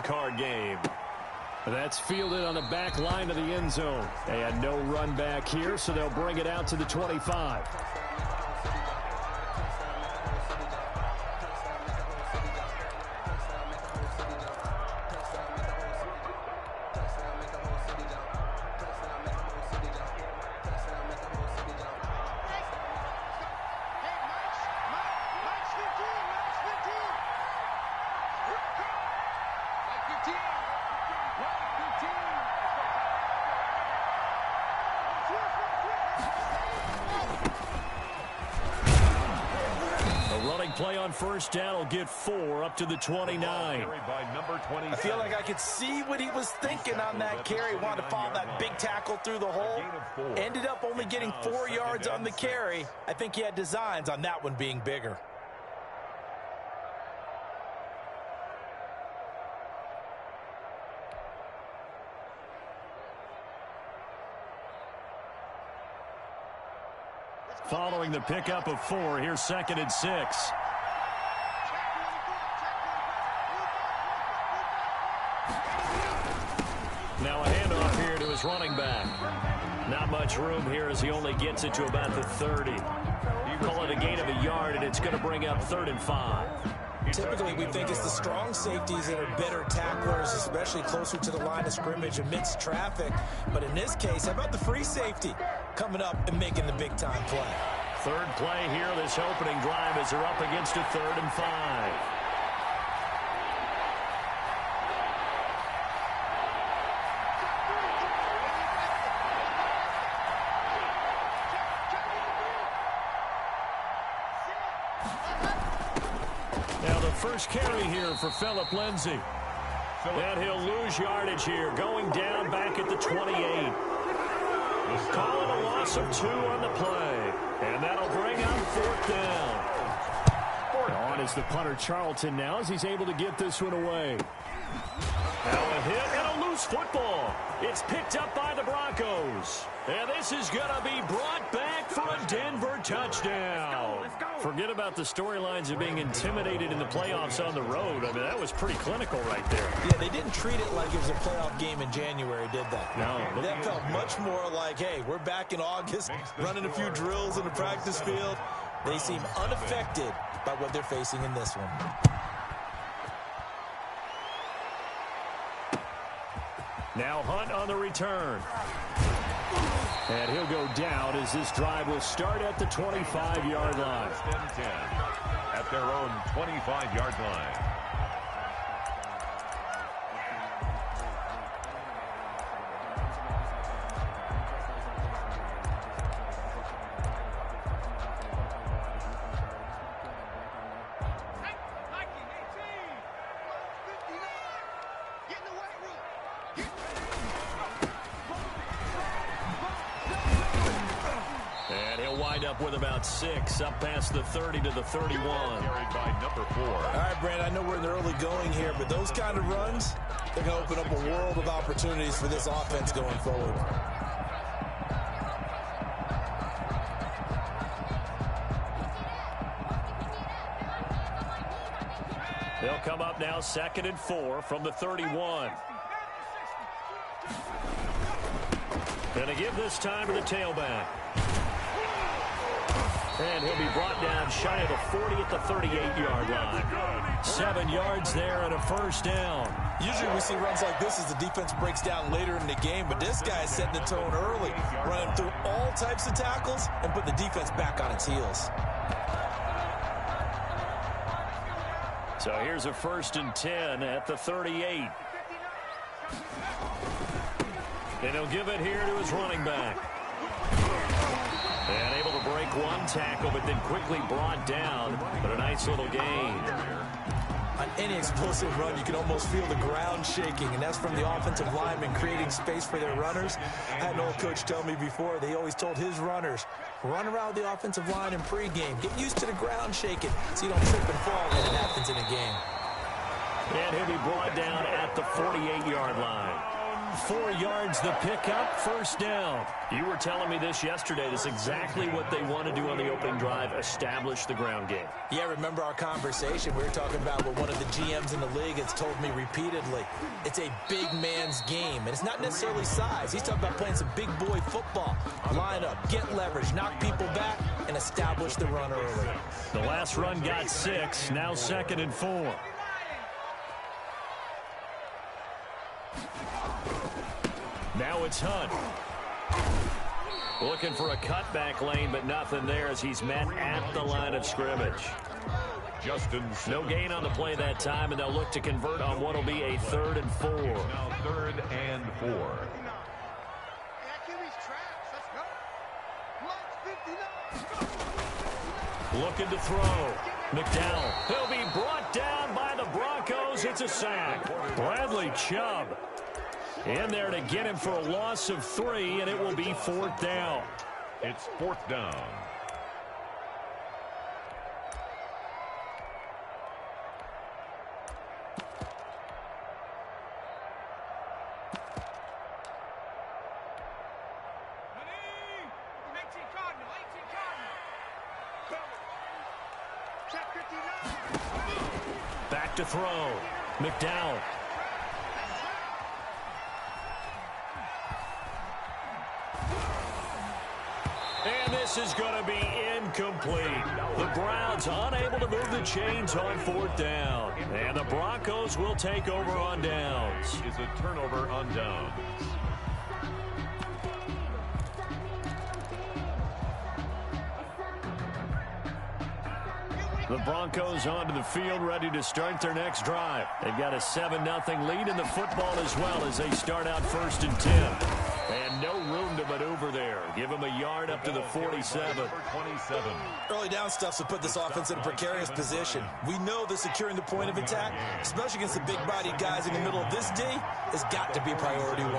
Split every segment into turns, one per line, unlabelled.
card game.
That's fielded on the back line of the end zone. They had no run back here, so they'll bring it out to the 25. Play on first down will get 4 up to the 29.
I feel like I could see what he was thinking on that carry. Wanted to follow that big tackle through the hole. Ended up only getting 4 yards on the carry. I think he had designs on that one being bigger.
Following the pickup of 4, here's 2nd and 6. Now a handoff here to his running back. Not much room here as he only gets it to about the 30. You call it a gain of a yard, and it's going to bring up 3rd and 5.
Typically, we think it's the strong safeties that are better tacklers, especially closer to the line of scrimmage amidst traffic. But in this case, how about the free safety coming up and making the big-time play?
Third play here, this opening drive as they're up against a 3rd and 5. Now the first carry here for Phillip Lindsay. And he'll lose yardage here, going down back at the 28. Calling a loss of 2 on the play. And that'll bring up 4th down. On is the punter Charlton now as he's able to get this one away. Now a hit and a loose football. It's picked up by the Broncos. And this is going to be brought back for a Denver touchdown. Forget about the storylines of being intimidated in the playoffs on the road. I mean, that was pretty clinical right there.
Yeah, they didn't treat it like it was a playoff game in January, did they?
No.
That felt much more like, hey, we're back in August, running a few drills in the practice field. They seem unaffected by what they're facing in this one.
Now Hunt on the return. And he'll go down as this drive will start at the 25-yard line.
At their own 25-yard line.
With about 6 up past the 30 to the 31.
Carried by number 4.
All right, Brand, I know we're in the early going here, but those kind of runs, they're going to open up a world of opportunities for this offense going forward.
They'll come up now 2nd and 4 from the 31. Gonna give this time to the tailback. And he'll be brought down shy of the 40 at the 38-yard line. 7 yards there and a first down.
Usually we see runs like this as the defense breaks down later in the game, but this guy is setting the tone early, running through all types of tackles and putting the defense back on its heels.
So here's a 1st and 10 at the 38. And he'll give it here to his running back. And able to break one tackle, but then quickly brought down. But a nice little gain.
On any explosive run, you can almost feel the ground shaking, and that's from the offensive linemen creating space for their runners. I had an old coach tell me before, they always told his runners, run around the offensive line in pregame. Get used to the ground shaking so you don't trip and fall when it happens in a game.
And he'll be brought down at the 48-yard line. 4 yards the pickup, first down. You were telling me this yesterday. This is exactly what they want to do on the opening drive, establish the ground game.
Yeah, remember our conversation? We were talking about what one of the GMs in the league has told me repeatedly. It's a big man's game, and it's not necessarily size. He's talking about playing some big boy football. Line up, get leverage, knock people back, and establish the run early.
The last run got 6, now 2nd and 4. Now it's Hunt. Looking for a cutback lane, but nothing there as he's met at the line of scrimmage. No gain on the play that time, and they'll look to convert on what will be a 3rd and 4.
Now 3rd and 4.
Looking to throw. McDowell. He'll be brought down by the Broncos. It's a sack. Bradley Chubb in there to get him for a loss of 3, and it will be 4th down.
It's 4th down.
Back to throw. McDowell. And this is going to be incomplete. The Browns unable to move the chains on 4th down. And the Broncos will take over on downs.
Is a turnover on downs.
The Broncos onto the field, ready to start their next drive. They've got a 7-0 lead in the football as well as they start out 1st and 10. And no room to maneuver there. Give them a yard up to the 47.
Early down stuff's to put this offense in a precarious position. We know that securing the point of attack, especially against the big-bodied guys in the middle of this D, has got to be priority 1.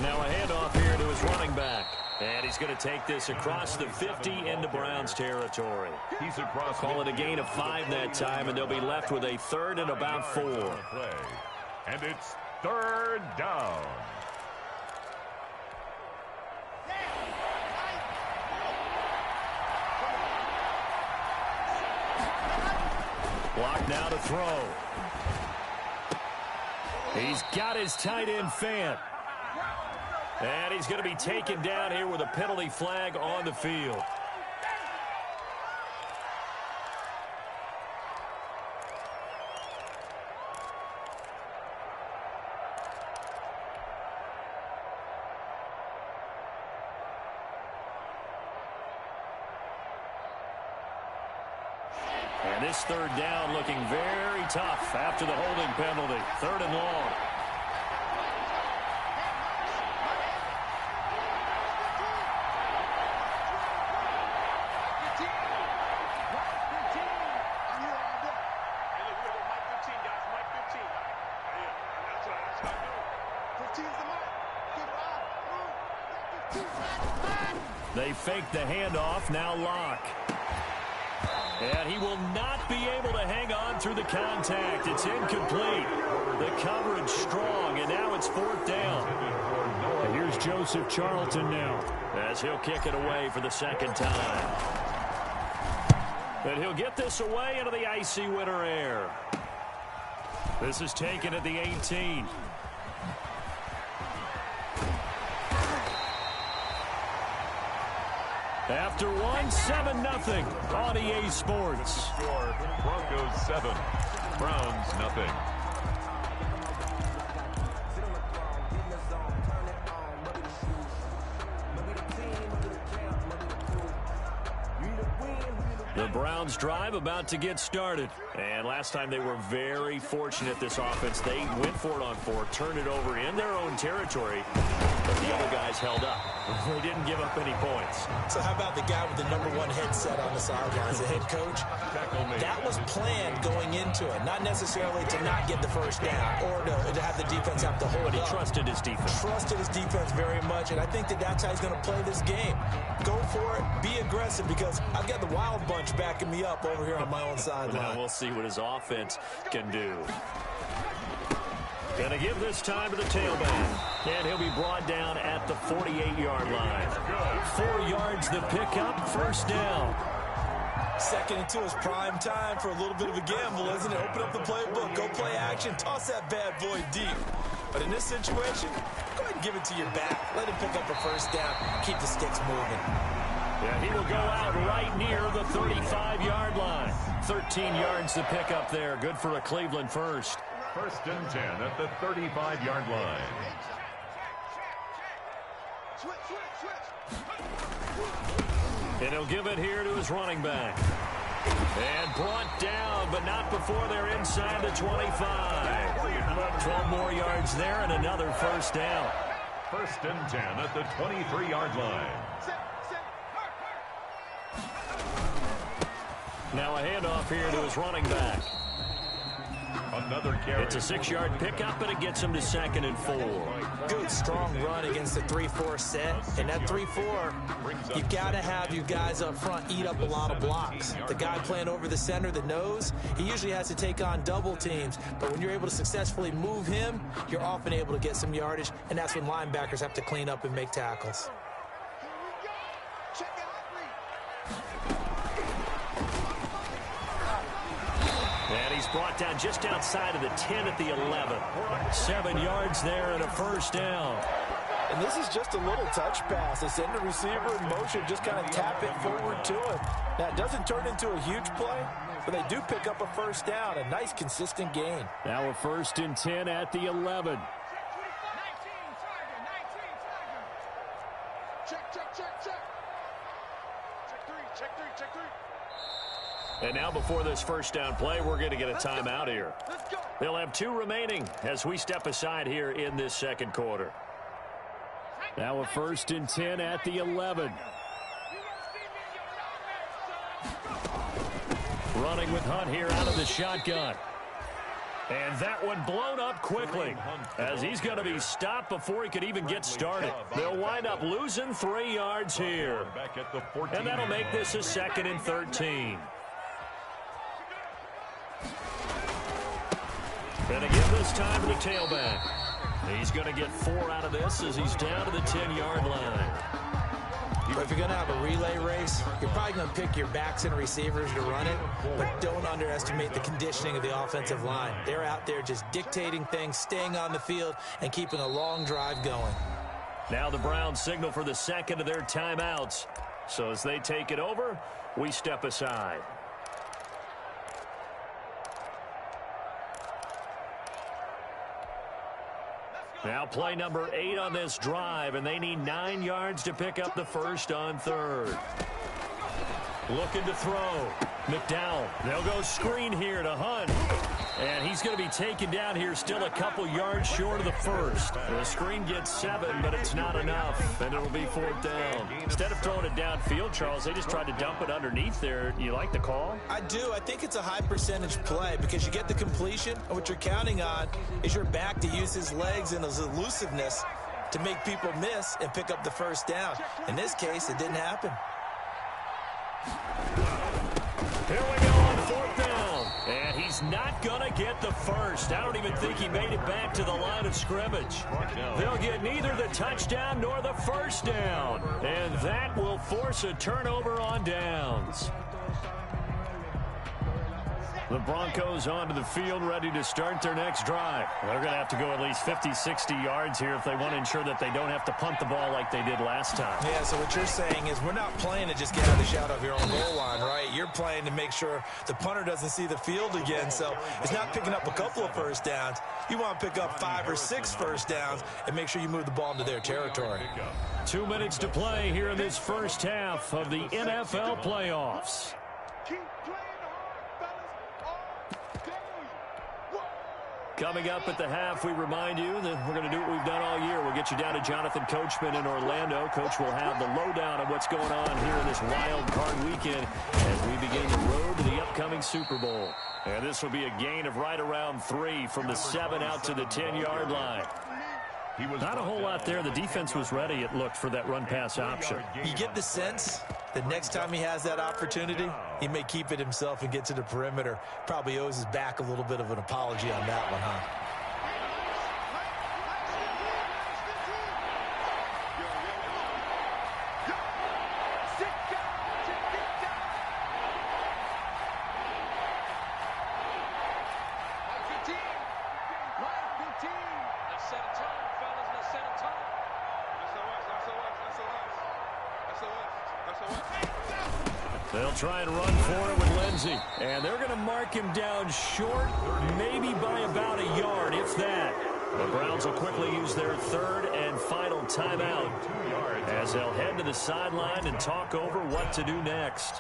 Now a handoff here to his running back. And he's going to take this across the 50 into Browns territory.
He's across.
Call it a gain of 5 that time, and they'll be left with a 3rd and about 4.
And it's 3rd down.
Block now to throw. He's got his tight end Fant. And he's going to be taken down here with a penalty flag on the field. And this 3rd down looking very tough after the holding penalty. 3rd and long. They fake the handoff, now Locke. And he will not be able to hang on through the contact. It's incomplete. The coverage strong, and now it's 4th down. And here's Joseph Charlton now, as he'll kick it away for the 2nd time. And he'll get this away into the icy winter air. This is taken at the 18. After 7-0 on EA Sports.
Score, Broncos 7, Browns nothing.
The Browns drive about to get started. And last time they were very fortunate, this offense. They went for it on 4, turned it over in their own territory. but the other guys held up. They didn't give up any points.
So how about the guy with the #1 headset on the sidelines, the head coach? That was planned going into it, not necessarily to not get the first down or to have the defense have to hold up.
But he trusted his defense.
Trusted his defense very much, and I think that's how he's going to play this game. Go for it, be aggressive, because I've got the Wild Bunch backing me up over here on my own sideline.
Now we'll see what his offense can do. Going to give this time to the tailback. And he'll be brought down at the 48-yard line. 4 yards the pickup, first down.
2nd and 2 is prime time for a little bit of a gamble, isn't it? Open up the playbook, go play action, toss that bad boy deep. But in this situation, go ahead and give it to your back. Let him pick up a first down. Keep the sticks moving.
Yeah, he will go out right near the 35-yard line. 13 yards to pick up there. Good for a Cleveland first.
1st and 10 at the 35-yard line.
And he'll give it here to his running back. And brought down, but not before they're inside the 25. 12 more yards there and another first down.
1st and 10 at the 23-yard line.
Now a handoff here to his running back.
Another carry.
It's a 6-yard pickup, and it gets him to 2nd and 4.
Good, strong run against the 3-4 set. And that 3-4, you've got to have your guys up front eat up a lot of blocks. The guy playing over the center, the nose, he usually has to take on double teams. But when you're able to successfully move him, you're often able to get some yardage, and that's when linebackers have to clean up and make tackles.
And he's brought down just outside of the 10 at the 11. 7 yards there and a first down.
And this is just a little touch pass. They send the receiver in motion, just kind of tap it forward to him. Now, it doesn't turn into a huge play, but they do pick up a first down, a nice, consistent gain.
Now a 1st and 10 at the 11. And now before this first down play, we're going to get a timeout here. They'll have 2 remaining as we step aside here in this second quarter. Now a 1st and 10 at the 11. Running with Hunt here out of the shotgun. And that one blown up quickly as he's going to be stopped before he could even get started. They'll wind up losing 3 yards here. And that'll make this a 2nd and 13. Going to give this time to the tailback. He's going to get 4 out of this as he's down to the 10-yard line.
But if you're going to have a relay race, you're probably going to pick your backs and receivers to run it, but don't underestimate the conditioning of the offensive line. They're out there just dictating things, staying on the field, and keeping a long drive going.
Now the Browns signal for the second of their timeouts. So as they take it over, we step aside. Now play number 8 on this drive, and they need 9 yards to pick up the first on 3rd. Looking to throw. McDowell. They'll go screen here to Hunt. And he's going to be taken down here still a couple yards short of the first. The screen gets 7, but it's not enough, and it'll be 4th down. Instead of throwing it downfield, Charles, they just tried to dump it underneath there. You like the call?
I do. I think it's a high percentage play because you get the completion, and what you're counting on is your back to use his legs and his elusiveness to make people miss and pick up the first down. In this case, it didn't happen.
Here we go on 4th down. And he's not going to get the first. I don't even think he made it back to the line of scrimmage. They'll get neither the touchdown nor the first down. And that will force a turnover on downs. The Broncos onto the field, ready to start their next drive. They're going to have to go at least 50, 60 yards here if they want to ensure that they don't have to punt the ball like they did last time.
Yeah, so what you're saying is we're not playing to just get out of the shadow of your own goal line, right? You're playing to make sure the punter doesn't see the field again, so it's not picking up a couple of first downs. You want to pick up 5 or 6 first downs and make sure you move the ball into their territory.
2 minutes to play here in this first half of the NFL playoffs. Coming up at the half, we remind you that we're going to do what we've done all year. We'll get you down to Jonathan Coachman in Orlando. Coach will have the lowdown of what's going on here in this wild card weekend as we begin the road to the upcoming Super Bowl. And this will be a gain of right around 3 from the 7 out to the 10-yard line. Not a whole lot there. The defense was ready, it looked, for that run-pass option.
You get the sense that next time he has that opportunity, he may keep it himself and get to the perimeter. Probably owes his back a little bit of an apology on that one, huh?
They'll try and run for it with Lindsey. And they're going to mark him down short, maybe by about a yard, if that. The Browns will quickly use their third and final timeout as they'll head to the sideline and talk over what to do next.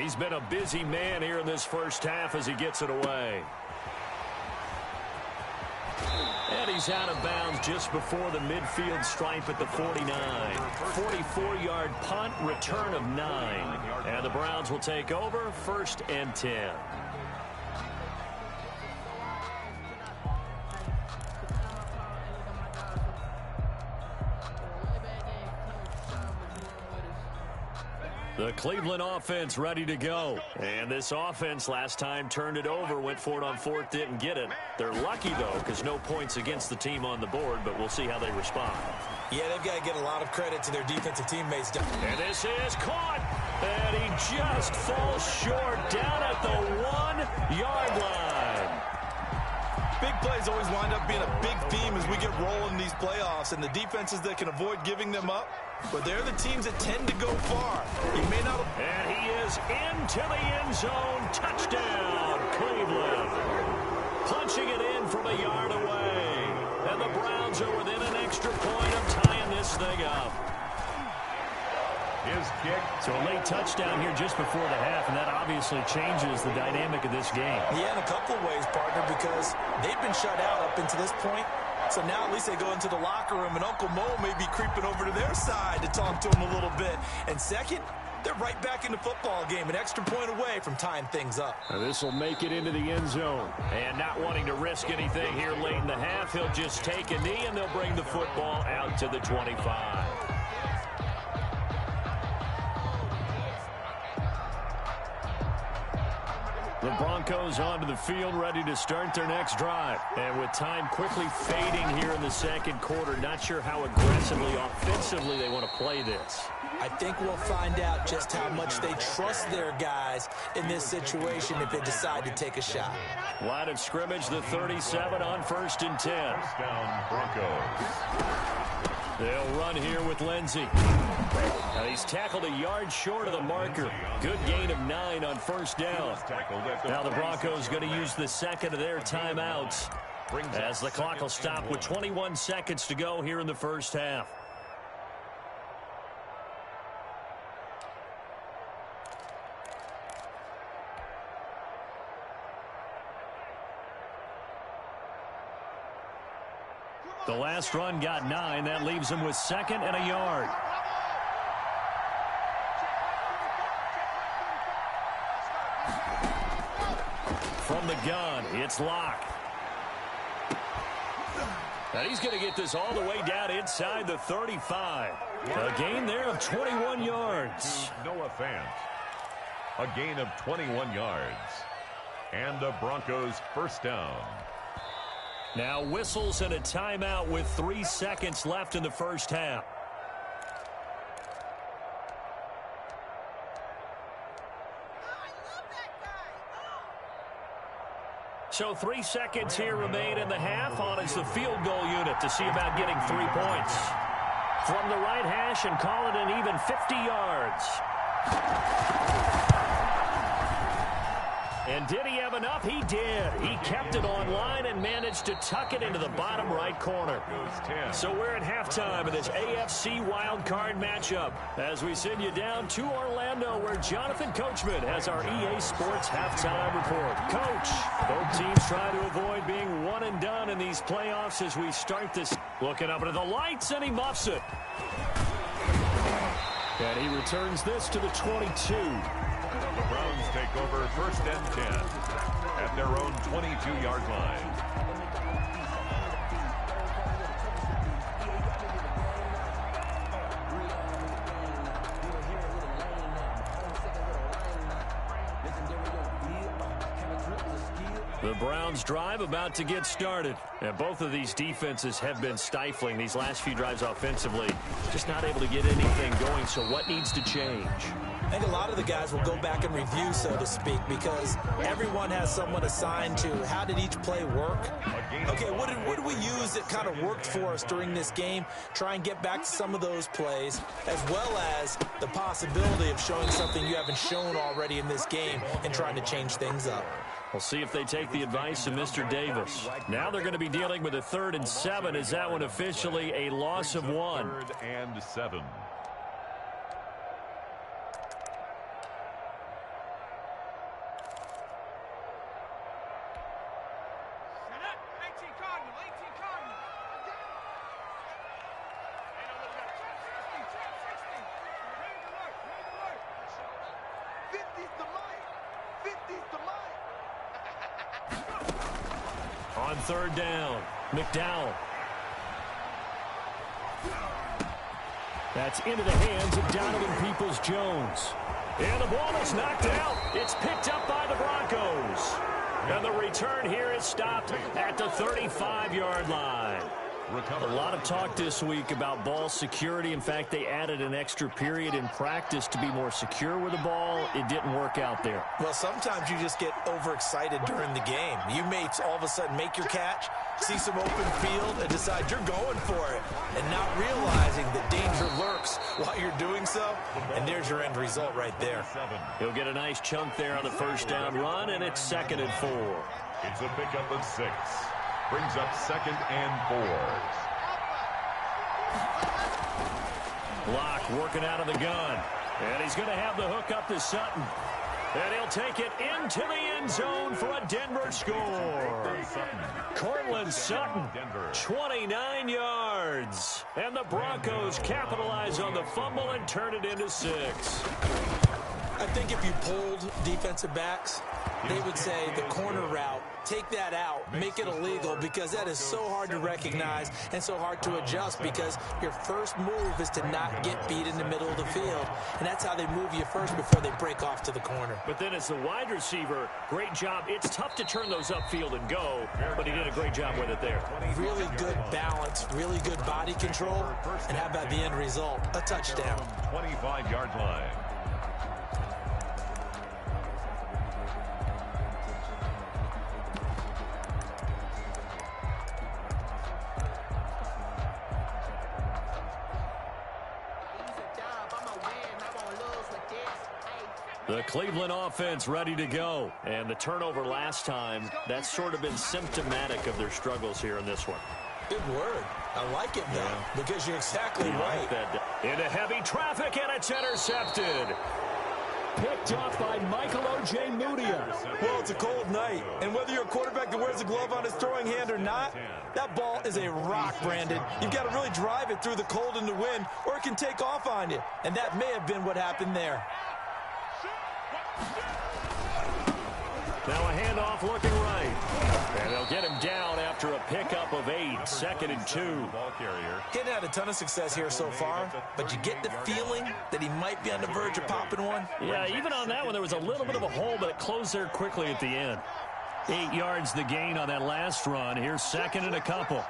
He's been a busy man here in this first half as he gets it away. And he's out of bounds just before the midfield stripe at the 49. 44-yard punt, return of 9. And the Browns will take over, 1st and 10. The Cleveland offense ready to go. And this offense last time turned it over, went for it on 4th, didn't get it. They're lucky, though, because no points against the team on the board, but we'll see how they respond.
Yeah, they've got to get a lot of credit to their defensive teammates.
And this is caught. And he just falls short down at the 1-yard line.
Big plays always wind up being a big theme as we get rolling in these playoffs, and the defenses that can avoid giving them up, but they're the teams that tend to go far. You may not.
And he is into the end zone. Touchdown, Cleveland. Punching it in from a yard away. And the Browns are within an extra point of tying this thing up.
His kick.
So a late touchdown here just before the half, and that obviously changes the dynamic of this game.
Yeah, in a couple of ways, partner, because they've been shut out up until this point. So now at least they go into the locker room, and Uncle Mo may be creeping over to their side to talk to him a little bit. And second, they're right back in the football game, an extra point away from tying things up.
This will make it into the end zone. And not wanting to risk anything here late in the half, he'll just take a knee, and they'll bring the football out to the 25. The Broncos onto the field, ready to start their next drive. And with time quickly fading here in the second quarter, not sure how aggressively, offensively they want to play this.
I think we'll find out just how much they trust their guys in this situation if they decide to take a shot.
Line of scrimmage, the 37 on 1st and 10.
First down, Broncos.
They'll run here with Lindsey. Now he's tackled a yard short of the marker. Good gain of 9 on 1st down. Now the Broncos going to use the second of their timeouts as the clock will stop with 21 seconds to go here in the first half. The last run got 9. That leaves him with 2nd and a yard. From the gun, it's Locke. And he's going to get this all the way down inside the 35. A gain there of 21 yards.
Noah Fant. A gain of 21 yards. And the Broncos first down.
Now whistles and a timeout with 3 seconds left in the first half. So 3 seconds here remain in the half. On is the field goal unit to see about getting 3 points. From the right hash and call it an even 50 yards. And did he have enough? He did. He kept it online and managed to tuck it into the bottom right corner. So we're at halftime of this AFC wildcard matchup as we send you down to Orlando where Jonathan Coachman has our EA Sports halftime report. Coach, both teams try to avoid being one and done in these playoffs as we start this. Looking up into the lights, and he muffs it. And he returns this to the 22.
The Browns take over 1st and 10 at their own 22-yard line.
The Browns drive about to get started. And both of these defenses have been stifling these last few drives offensively. Just not able to get anything going, so what needs to change?
I think a lot of the guys will go back and review, so to speak, because everyone has someone assigned to how did each play work. Okay, what did we use that kind of worked for us during this game? Try and get back to some of those plays, as well as the possibility of showing something you haven't shown already in this game and trying to change things up.
We'll see if they take the advice of Mr. Davis. Now they're going to be dealing with a 3rd and 7. Is that one officially a loss of 1?
3rd and 7.
On 3rd down, McDowell. That's into the hands of Donovan Peoples-Jones. And the ball is knocked out. It's picked up by the Broncos. And the return here is stopped at the 35-yard line. A lot of talk this week about ball security. In fact, they added an extra period in practice to be more secure with the ball. It didn't work out there.
Well, sometimes you just get overexcited during the game. You may all of a sudden make your catch, see some open field, and decide you're going for it, and not realizing that danger lurks while you're doing so. And there's your end result right there.
He'll get a nice chunk there on the 1st down run, and it's 2nd and 4.
It's a pickup of 6. Brings up 2nd and 4.
Block working out of the gun. And he's going to have the hook up to Sutton. And he'll take it into the end zone for a Denver score. Cortland Sutton, 29 yards. And the Broncos capitalize on the fumble and turn it into 6.
I think if you polled defensive backs, they would say the corner route, take that out, make it illegal, because that is so hard to recognize and so hard to adjust, because your first move is to not get beat in the middle of the field. And that's how they move you first before they break off to the corner.
But then as the wide receiver, great job. It's tough to turn those upfield and go, but he did a great job with it there.
Really good balance, really good body control, and how about the end result? A touchdown.
25-yard line.
The Cleveland offense ready to go. And the turnover last time, that's sort of been symptomatic of their struggles here in this one.
Good word. I like it, though, because you're exactly right.
Into heavy traffic, and it's intercepted. Picked off by Michael O.J. Mudia.
Well, it's a cold night, and whether you're a quarterback that wears a glove on his throwing hand or not, that ball is a rock, Brandon. You've got to really drive it through the cold and the wind, or it can take off on you. And that may have been what happened there.
Now a handoff looking right. And they'll get him down after a pickup of 8, 2nd and 2.
He hadn't had a ton of success here so far, but you get the feeling that he might be on the verge of popping one.
Yeah, even on that one, there was a little bit of a hole, but it closed there quickly at the end. 8 yards the gain on that last run. Here's 2nd and a couple.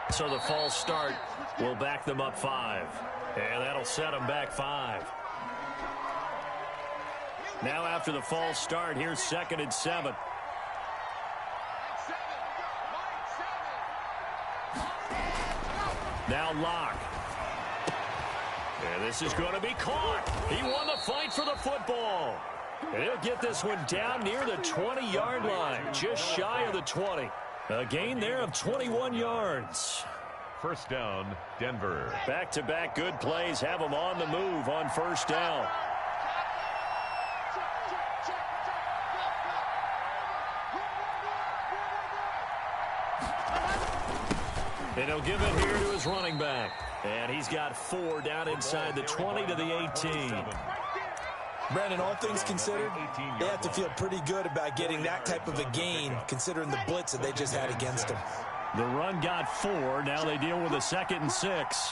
So the false start will back them up 5. And that'll set them back 5. Now after the false start, here's 2nd and 7. Now Locke. And this is going to be caught. He won the fight for the football. And he'll get this one down near the 20-yard line, just shy of the 20. A gain there of 21 yards.
First down, Denver.
Back-to-back good plays have them on the move on first down. And he'll give it here to his running back. And he's got 4 down inside the 20 to the 18.
Brandon, all things considered, they have to feel pretty good about getting that type of a gain, considering the blitz that they just had against them.
The run got 4. Now they deal with a 2nd and 6.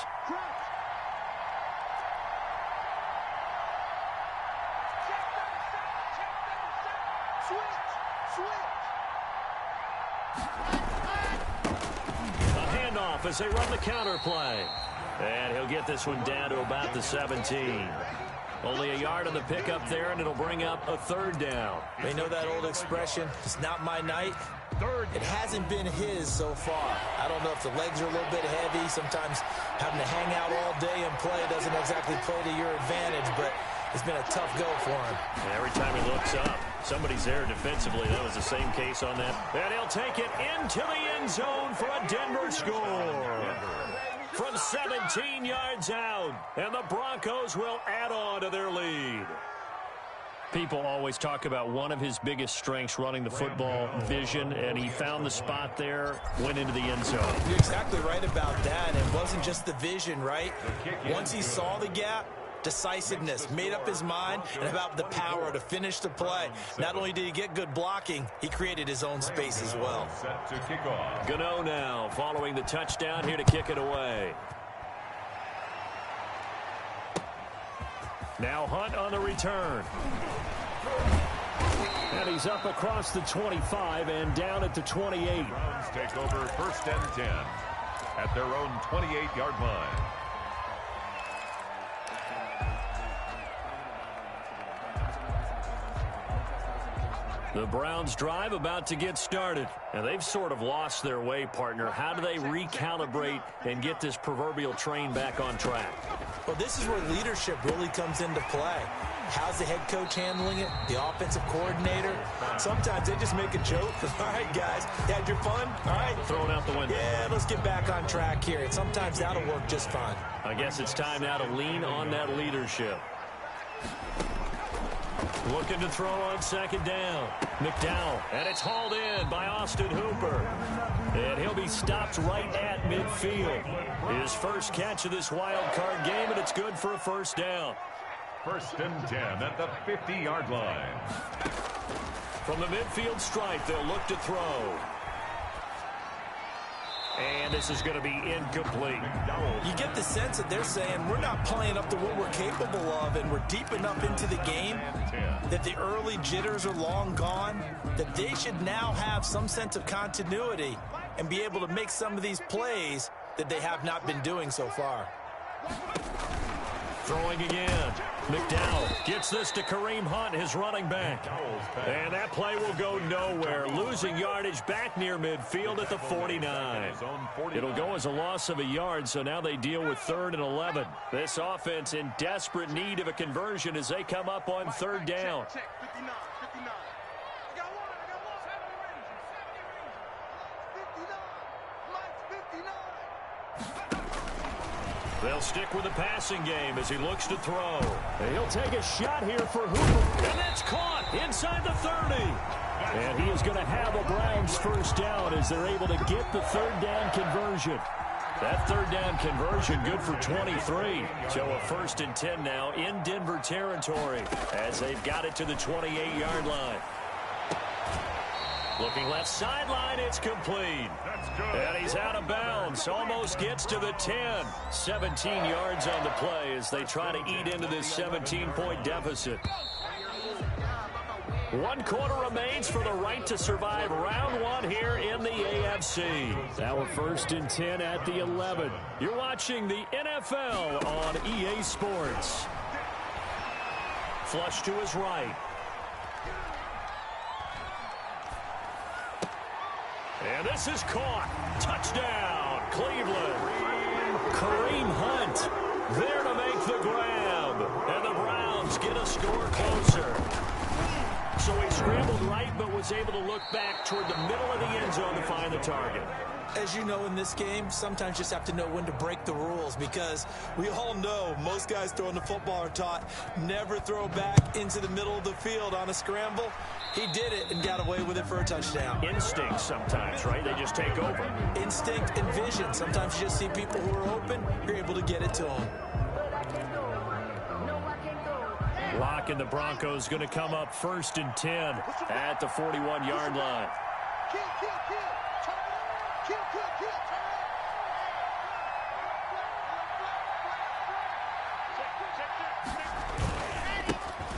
As they run the counter play. And he'll get this one down to about the 17. Only a yard on the pickup there, and it'll bring up a 3rd down.
They know that old expression, it's not my night. It hasn't been his so far. I don't know if the legs are a little bit heavy. Sometimes having to hang out all day and play doesn't exactly play to your advantage, but it's been a tough go for him.
And every time he looks up, somebody's there defensively. That was the same case on that. And he'll take it into the end zone for a Denver score. From 17 yards out. And the Broncos will add on to their lead. People always talk about one of his biggest strengths running the football, vision, and he found the spot there, went into the end zone.
You're exactly right about that. It wasn't just the vision, right? Once he saw the gap, decisiveness, made up his mind, and about the power to finish the play. Not only did he get good blocking, he created his own space as well.
Gano now following the touchdown here to kick it away. Now Hunt on the return. And he's up across the 25 and down at the 28.
Browns take over 1st and 10 at their own 28-yard line.
The Browns drive about to get started. And they've sort of lost their way, partner. How do they recalibrate and get this proverbial train back on track?
Well, this is where leadership really comes into play. How's the head coach handling it? The offensive coordinator? Sometimes they just make a joke. All right, guys, had your fun? All right.
Throw it out the window.
Yeah, let's get back on track here. And sometimes that'll work just fine.
I guess it's time now to lean on that leadership. Looking to throw on 2nd down. McDowell, and it's hauled in by Austin Hooper. And he'll be stopped right at midfield. His first catch of this wild card game, and it's good for a 1st down.
1st and 10 at the 50-yard line.
From the midfield stripe, they'll look to throw. And this is going to be incomplete.
You get the sense that they're saying we're not playing up to what we're capable of, and we're deep enough into the game that the early jitters are long gone, that they should now have some sense of continuity and be able to make some of these plays that they have not been doing so far.
Throwing again. McDowell gets this to Kareem Hunt, his running back. And that play will go nowhere. Losing yardage back near midfield at the 49. It'll go as a loss of a yard, so now they deal with 3rd and 11. This offense in desperate need of a conversion as they come up on 3rd down. They'll stick with the passing game as he looks to throw. And he'll take a shot here for Hooper. And that's caught inside the 30. And he is going to have a Browns 1st down as they're able to get the 3rd down conversion. That 3rd down conversion good for 23. So a 1st and 10 now in Denver territory as they've got it to the 28-yard line. Looking left sideline, it's complete.
That's good.
And he's out of bounds. Almost gets to the 10. 17 yards on the play as they try to eat into this 17-point deficit. 1 quarter remains for the right to survive round 1 here in the AFC. Now a 1st and 10 at the 11. You're watching the NFL on EA Sports. Flush to his right. And this is caught. Touchdown, Cleveland. Kareem Hunt there to make the grab. And the Browns get a score closer. So he scrambled right, but was able to look back toward the middle of the end zone to find the target.
As you know, in this game, sometimes you just have to know when to break the rules, because we all know most guys throwing the football are taught never throw back into the middle of the field on a scramble. He did it and got away with it for a touchdown.
Instinct sometimes, right? They just take over.
Instinct and vision. Sometimes you just see people who are open, you're able to get it to them.
Lock and the Broncos going to come up 1st and 10 at the 41-yard line.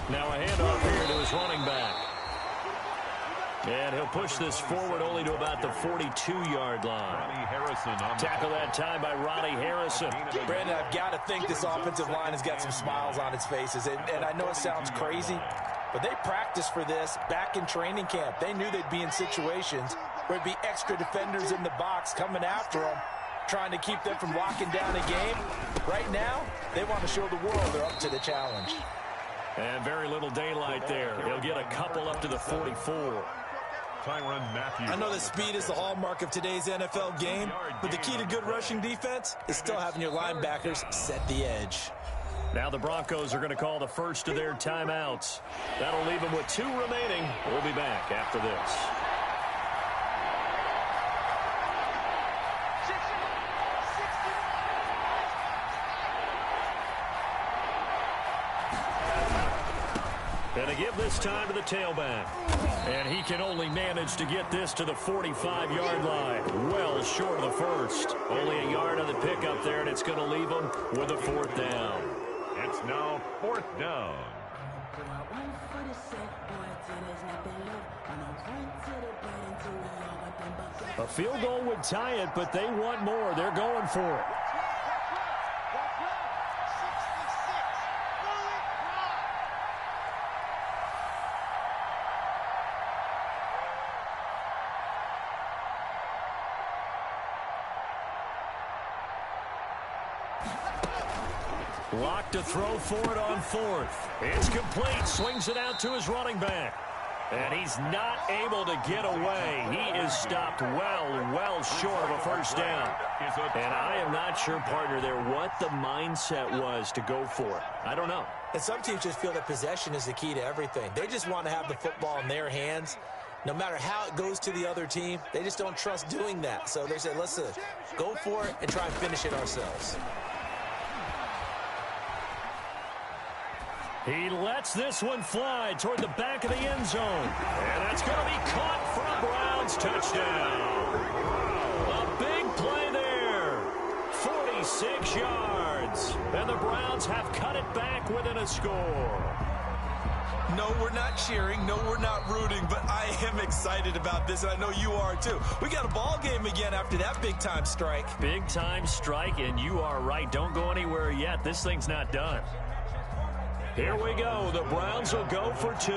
Now a handoff here to his running back. And he'll push this forward only to about the 42-yard line. Tackle that time by Ronnie Harrison.
Brandon, I've got to think this offensive line has got some smiles on its faces. And I know it sounds crazy, but they practiced for this back in training camp. They knew they'd be in situations where there'd be extra defenders in the box coming after them, trying to keep them from locking down a game. Right now, they want to show the world they're up to the challenge.
And very little daylight there. He'll get a couple up to the 44.
I know that speed is the hallmark of today's NFL game, but the key to good rushing defense is still having your linebackers set the edge.
Now the Broncos are going to call the first of their timeouts. That'll leave them with 2 remaining. We'll be back after this. And to give this time to the tailback. And he can only manage to get this to the 45-yard line. Well short of the first. Only a yard on the pickup there, and it's going to leave him with a 4th down.
It's now 4th down.
A field goal would tie it, but they want more. They're going for it. Lock to throw for it on 4th. It's complete. Swings it out to his running back. And he's not able to get away. He is stopped well short of a 1st down. And I am not sure, partner, there what the mindset was to go for it. I don't know.
And some teams just feel that possession is the key to everything. They just want to have the football in their hands. No matter how it goes to the other team, they just don't trust doing that. So they say, listen, go for it and try and finish it ourselves.
He lets this one fly toward the back of the end zone. And that's going to be caught for a Browns touchdown. A big play there. 46 yards. And the Browns have cut it back within a score.
No, we're not cheering. No, we're not rooting. But I am excited about this, and I know you are too. We got a ball game again after that big-time strike.
Big-time strike, and you are right. Don't go anywhere yet. This thing's not done. Here we go. The Browns will go for 2.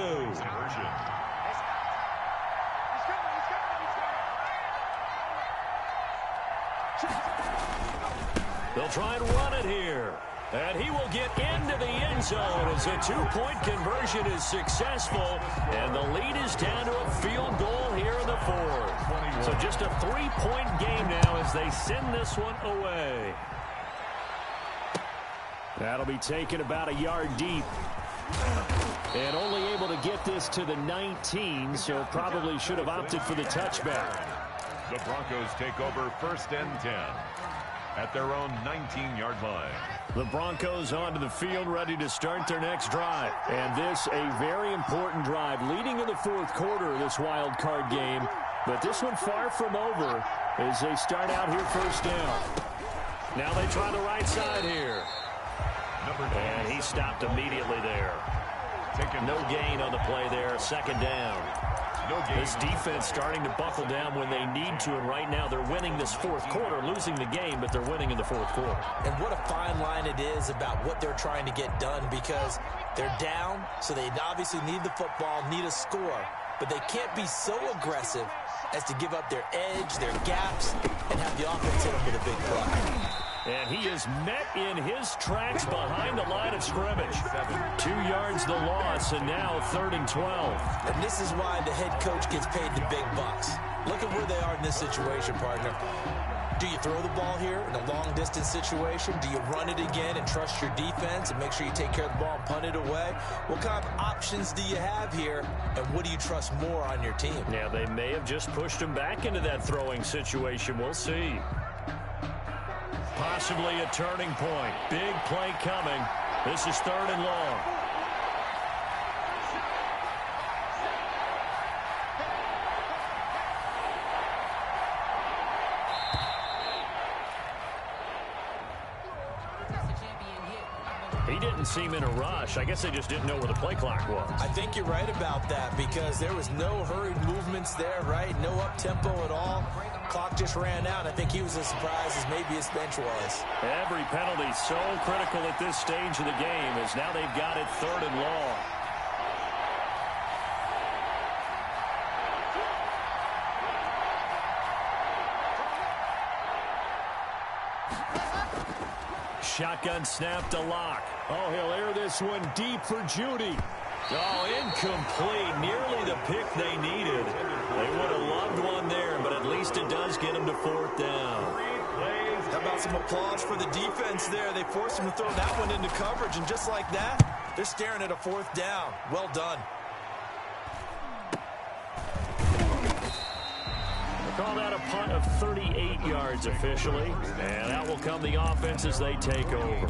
They'll try and run it here. And he will get into the end zone as a 2-point conversion is successful. And the lead is down to a field goal here in the 4th. So just a 3-point game now as they send this one away. That'll be taken about a yard deep. And only able to get this to the 19, so probably should have opted for the touchback.
The Broncos take over 1st and 10 at their own 19-yard line.
The Broncos onto the field, ready to start their next drive. And this a very important drive leading in the 4th quarter of this wild card game. But this one far from over as they start out here 1st down. Now they try the right side here. And he stopped immediately there. No gain on the play there. 2nd down. This defense starting to buckle down when they need to, and right now they're winning this 4th quarter, losing the game, but they're winning in the 4th quarter.
And what a fine line it is about what they're trying to get done, because they're down, so they obviously need the football, need a score, but they can't be so aggressive as to give up their edge, their gaps, and have the offense hit them with a big play.
And he is met in his tracks behind the line of scrimmage. 2 yards the loss, and now 3rd and 12.
And this is why the head coach gets paid the big bucks. Look at where they are in this situation, partner. Do you throw the ball here in a long-distance situation? Do you run it again and trust your defense and make sure you take care of the ball and punt it away? What kind of options do you have here, and what do you trust more on your team?
Yeah, they may have just pushed him back into that throwing situation. We'll see. Possibly a turning point. Big play coming. This is 3rd and long. He didn't seem in a rush. I guess they just didn't know where the play clock was.
I think you're right about that because there was no hurried movements there, right? No up-tempo at all. Clock just ran out. I think he was as surprised as maybe his bench was.
Every penalty so critical at this stage of the game as now they've got it 3rd and long. Shotgun snap to Locke. Oh, he'll air this one deep for Judy. Oh, incomplete. Nearly the pick they needed. They would have loved one there, but at least it does get them to 4th down.
How about some applause for the defense there? They forced him to throw that one into coverage, and just like that, they're staring at a 4th down. Well done.
Call that a punt of 38 yards officially. And out will come the offense as they take over.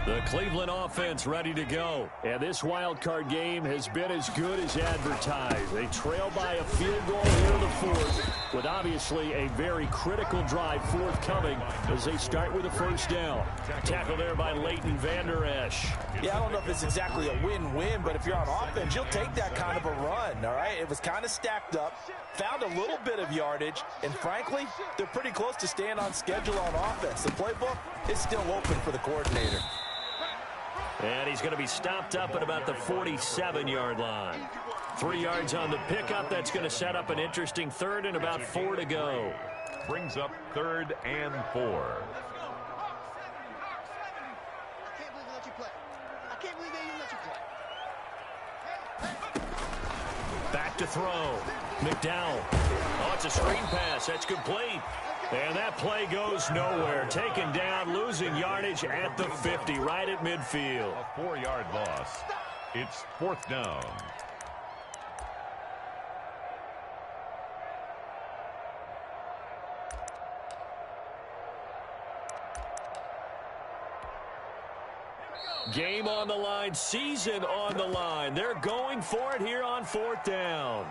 The Cleveland offense ready to go. And this wild card game has been as good as advertised. They trail by a field goal here in the 4th, with obviously a very critical drive forthcoming as they start with a 1st down. Tackle there by Leighton Vander Esch.
Yeah, I don't know if it's exactly a win-win, but if you're on offense, you'll take that kind of a run, all right? It was kind of stacked up, found a little bit of yardage, and frankly, they're pretty close to staying on schedule on offense. The playbook is still open for the coordinator.
And he's going to be stopped up at about the 47-yard line. 3 yards on the pickup. That's going to set up an interesting 3rd and about 4 to go.
Brings up 3rd and 4.
Back to throw. McDowell. Oh, it's a screen pass. That's complete. And that play goes nowhere. Taken down, losing yardage at the 50, right at midfield.
A 4-yard loss. It's 4th down.
Game on the line, season on the line. They're going for it here on 4th down.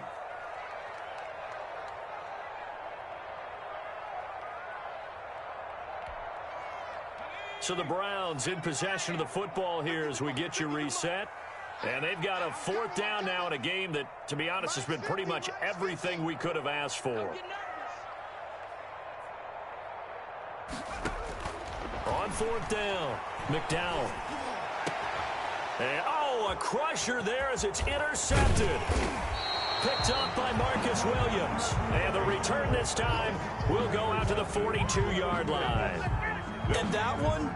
So the Browns in possession of the football here as we get you reset. And they've got a 4th down now in a game that, to be honest, has been pretty much everything we could have asked for. On 4th down, McDowell. And, oh, a crusher there as it's intercepted. Picked up by Marcus Williams. And the return this time will go out to the 42-yard line.
And that one,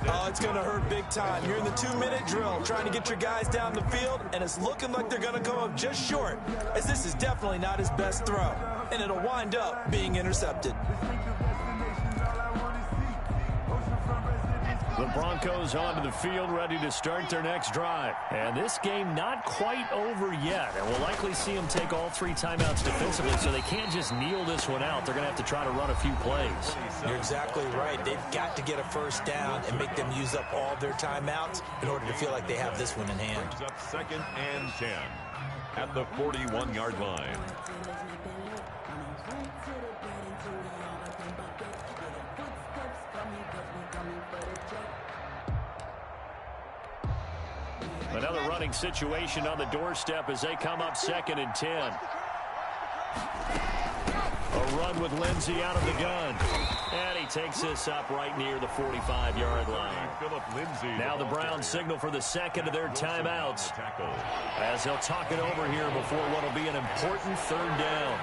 oh, it's going to hurt big time. You're in the 2-minute drill trying to get your guys down the field, and it's looking like they're going to come up just short, as this is definitely not his best throw, and it'll wind up being intercepted.
The Broncos onto the field, ready to start their next drive. And this game not quite over yet. And we'll likely see them take all 3 timeouts defensively, so they can't just kneel this one out. They're going to have to try to run a few plays.
You're exactly right. They've got to get a 1st down and make them use up all their timeouts in order to feel like they have this one in hand.
Brings up 2nd and 10 at the 41-yard line.
Another running situation on the doorstep as they come up 2nd and 10. A run with Lindsey out of the gun. And he takes this up right near the 45-yard line. Now the Browns signal for the second of their timeouts as he'll talk it over here before what will be an important third down.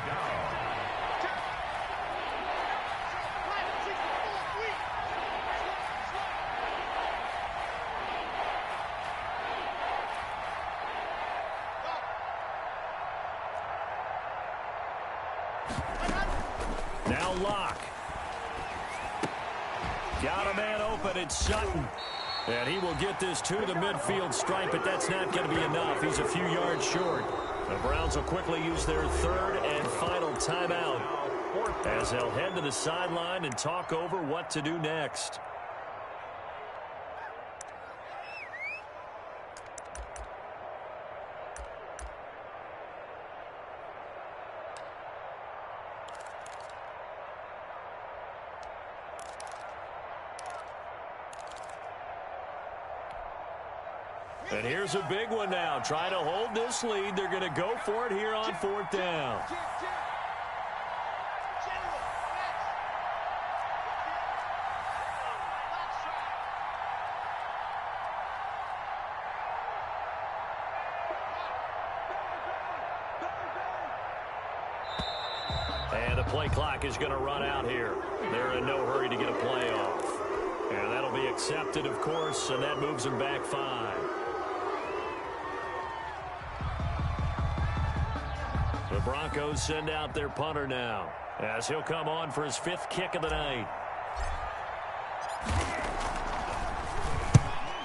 Now Locke. Got a man open, it's Sutton. And he will get this to the midfield stripe, but that's not going to be enough. He's a few yards short. The Browns will quickly use their third and final timeout as they'll head to the sideline and talk over what to do next. And here's a big one now. Trying to hold this lead. They're going to go for it here on fourth down. And the play clock is going to run out here. They're in no hurry to get a play off. And that'll be accepted, of course, and that moves them back 5. The Broncos send out their punter now as he'll come on for his 5th kick of the night.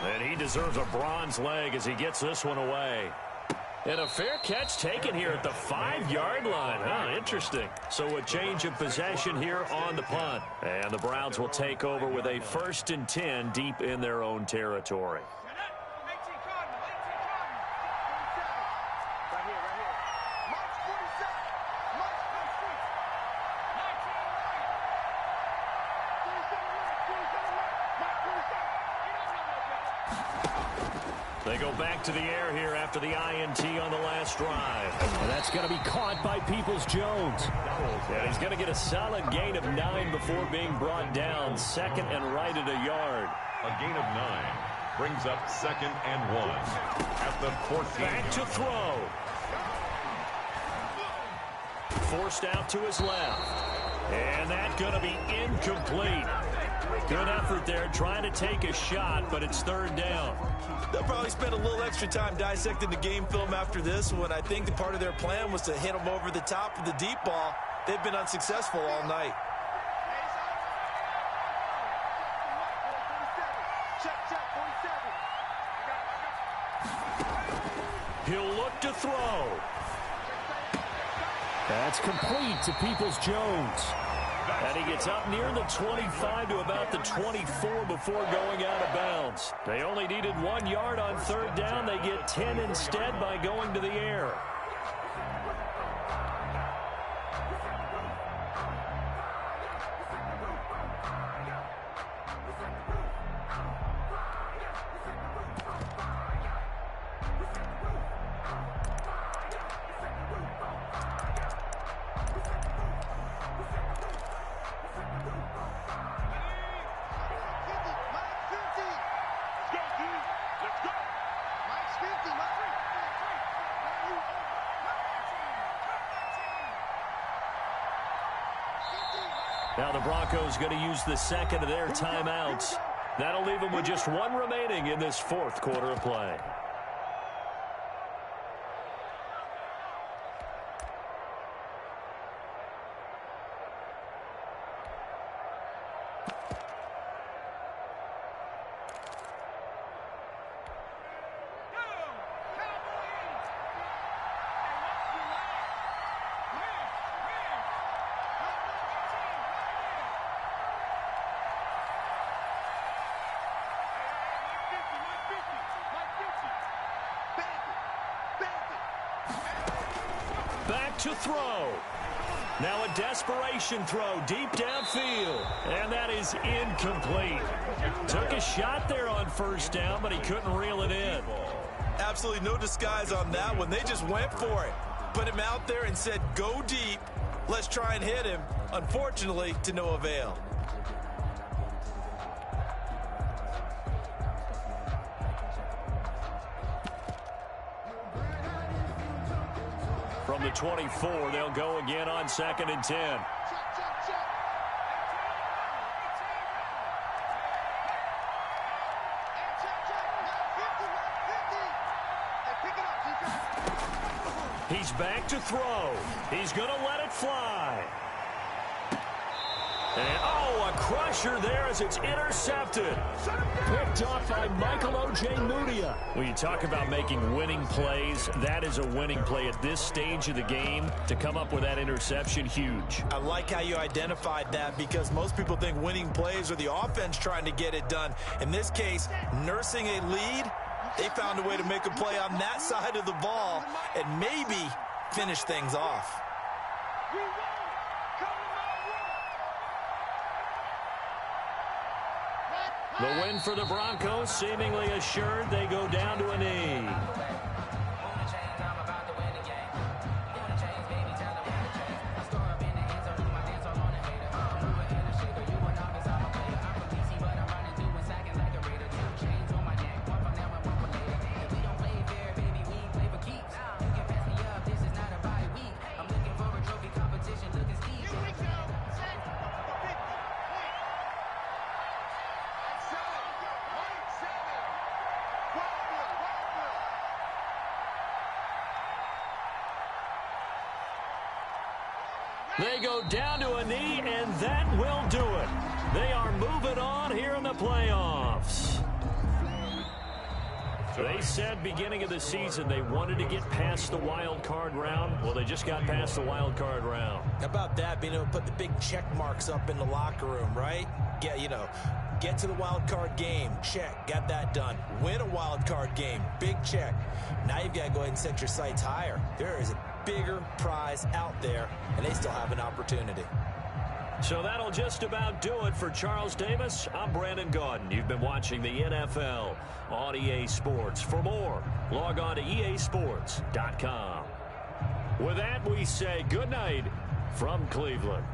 And he deserves a bronze leg as he gets this one away. And a fair catch taken here at the 5-yard line. Huh, interesting. So a change of possession here on the punt. And the Browns will take over with a 1st and 10 deep in their own territory. They go back to the air here after the INT on the last drive. And that's going to be caught by Peoples-Jones. And he's going to get a solid gain of 9 before being brought down. 2nd and right at a yard.
A gain of 9 brings up 2nd and 1 at the 14.
Back to throw. Forced out to his left. And that's going to be incomplete. Good effort there, trying to take a shot, but it's 3rd down.
They'll probably spend a little extra time dissecting the game film after this one. I think the part of their plan was to hit them over the top of the deep ball. They've been unsuccessful all night.
He'll look to throw.
That's complete to Peoples-Jones.
And he gets up near the 25 to about the 24 before going out of bounds. They only needed 1 yard on 3rd down. They get 10 instead by going to the air. Now the Broncos going to use the 2nd of their timeouts. That'll leave them with just 1 remaining in this 4th quarter of play. Back to throw. Now a desperation throw deep downfield. And that is incomplete. Took a shot there on 1st down, but he couldn't reel it in.
Absolutely no disguise on that one. They just went for it. Put him out there and said, go deep. Let's try and hit him. Unfortunately, to no avail.
From the 24, they'll go again on 2nd and 10. He's back to throw. He's going to let it fly. And, oh, a crusher there as it's intercepted.
Picked off by Michael Ojemudia.
When you talk about making winning plays, that is a winning play at this stage of the game. To come up with that interception, huge.
I like how you identified that because most people think winning plays are the offense trying to get it done. In this case, nursing a lead, they found a way to make a play on that side of the ball and maybe finish things off.
The win for the Broncos seemingly assured. They go down to a knee. They go down to a knee, and that will do it. They are moving on here in the playoffs. They said beginning of the season they wanted to get past the wild card round. Well, they just got past the wild card round.
How about that, being able to put the big check marks up in the locker room, right? Get to the wild card game, check, got that done. Win a wild card game, big check. Now you've got to go ahead and set your sights higher. There is a bigger prize out there, and they still have an opportunity.
So that'll just about do it for Charles Davis. I'm Brandon Gaudin. You've been watching the NFL on EA Sports. For more, log on to easports.com. With that, we say good night from Cleveland.